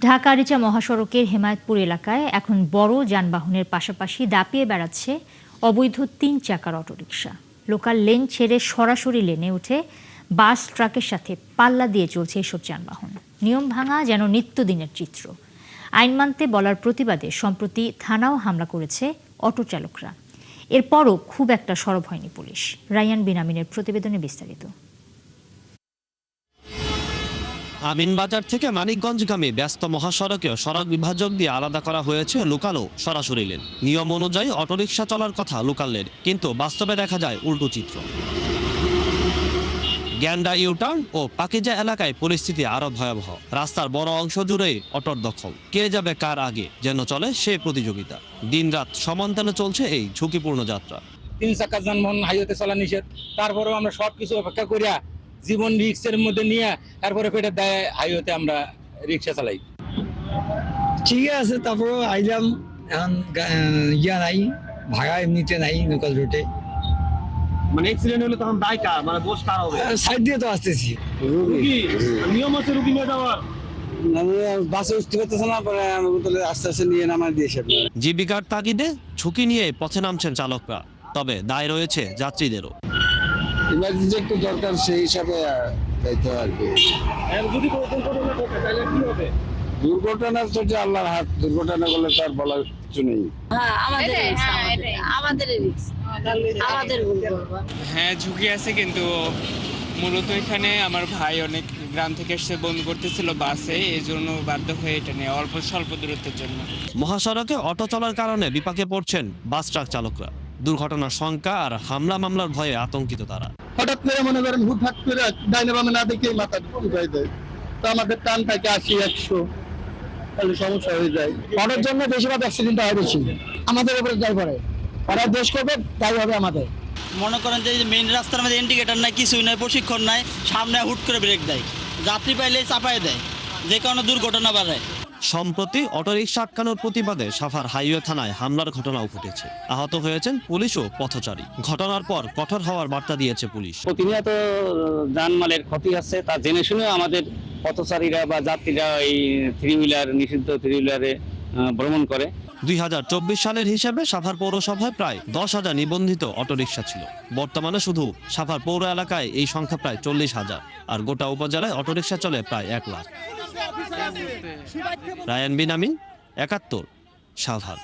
ঢাকা আরিচা মহাসড়কের হেমায়েতপুর এলাকায় এখন বড় যানবাহনের পাশাপাশি দাপিয়ে বেড়াচ্ছে অবৈধ ৩ চাকার অটোরিকশা। লোকাল লেন ছেড়ে সরাসরি লেনে উঠে বাস ট্রাকের সাথে পাল্লা দিয়ে চলছে এসব যানবাহন। নিয়ম ভাঙা যেন নিত্যদিনের চিত্র। আইন মানতে বলার প্রতিবাদে সম্প্রতি থানাও হামলা করেছে অটো চালকরা। এরপরও খুব একটা সরব হয়নি পুলিশ। রায়ান বিনামিনের প্রতিবেদনে বিস্তারিত। আমিনবাজার থেকে মানিকগঞ্জগামী ব্যস্ত মহাসড়কেও সড়ক বিভাজক দিয়ে আলাদা করা হয়েছে লোকাল ও সরাসরি লেন। নিয়ম অনুযায়ী অটোরিকশা চলার কথা লোকাল লেন, কিন্তু বাস্তবে দেখা যায় উল্টো চিত্র। গ্যান্ডা ইউটার্ন ও পাকিজা এলাকায় পরিস্থিতি আরো ভয়াবহ। রাস্তার বড় অংশ জুড়েই অটোর দখল। কে যাবে কার আগে যেন চলে সে প্রতিযোগিতা। দিনরাত সমান্তালে চলছে এই ঝুঁকিপূর্ণ যাত্রা। 3 চাকার যানবাহন হাইওয়েতে চলা নিষেধ, তারপরেও আমরা সবকিছু অপেক্ষা করিয়া জীবন রিস্কের মধ্যে নিয়ে তারপরে পেটের দায়ে হাইওয়েতে আমরা রিক্সা চালাই। ঠিক আছে, তারপরে আইলাম। এখন নাই, ভাড়া এমনিতে নাই লোকাল রুটে। মানে অ্যাক্সিডেন্ট হলে তখন দায় কার, মানে দোষ কার হবে? সাইড দিয়ে তো আসতেছি। নিয়ম আছে রুগী নিয়ে যাওয়ার। বাসে উঠতে পারতেছে না, পরে আস্তে আস্তে নিয়ে নামার দিয়েছে। জীবিকার তাগিদে ঝুঁকি নিয়ে পথে নামছেন চালকরা, তবে দায় রয়েছে যাত্রীদেরও। ইমার্জেন্সি একটু দরকার, সেই হিসাবে যাইতে আর কি। দুর্ঘটনা তো যে আল্লাহর হাত, দুর্ঘটনা করলে তার বলার কিছু নেই। হ্যাঁ, ঝুঁকি আছে, কিন্তু মূলত এখানে আমার ভাই অনেক গ্রাম থেকে এসে বন্ধ করতেছিল বাসে, এই জন্য বাধ্য হয়ে এটা নিয়ে অল্প স্বল্প দূরত্বের জন্য। মহাসড়কে অটো চলার কারণে বিপাকে পড়ছেন বাস ট্রাক চালকরা। দুর্ঘটনার শঙ্কা আর হামলা মামলার ভয়ে আতঙ্কিত তারা। হঠাৎ করে মনে করেন হুটহাট করে ডাইনে বামে না দেখে মাথা ঢুকাই দেয়, তো আমাদের টান থাকে 80-100, তাহলে সমস্যা হয়ে যায়। অটোর জন্য বেশিরভাগ অ্যাক্সিডেন্ট হয় বেশি, আমাদের উপরে দায় পড়ে। ওরা দেশ করবে, তাই হবে আমাদের। মনে করেন যে মেইন রাস্তার মধ্যে ইন্ডিকেটার নাই, কিছুই নাই, প্রশিক্ষণ নাই, সামনে হুট করে ব্রেক দেয়, যাত্রী পাইলে চাপায় দেয়, যে কারণে দুর্ঘটনা বাড়ায়। সম্প্রতি অটোরিকশা আটকানোর প্রতিবাদে সাভার হাইওয়ে থানায় হামলার ঘটনাও ঘটেছে। আহত হয়েছেন পুলিশ ও পথচারী। ঘটনার পর কঠোর হওয়ার বার্তা দিয়েছে পুলিশ। প্রতিনিয়ত জানমালের ক্ষতি আছে, তা জেনে শুনে আমাদের পথচারীরা বা যাত্রীরা এই নিষিদ্ধ থ্রি হুইলারে ভ্রমণ করে। 2024 সালের হিসেবে সাভার পৌরসভায় প্রায় 10,000 নিবন্ধিত অটোরিকশা ছিল। বর্তমানে শুধু সাভার পৌর এলাকায় এই সংখ্যা প্রায় 40,000, আর গোটা উপজেলায় অটোরিকশা চলে প্রায় 1 লাখ। রায়ান বিনামিন, 71, সাভার।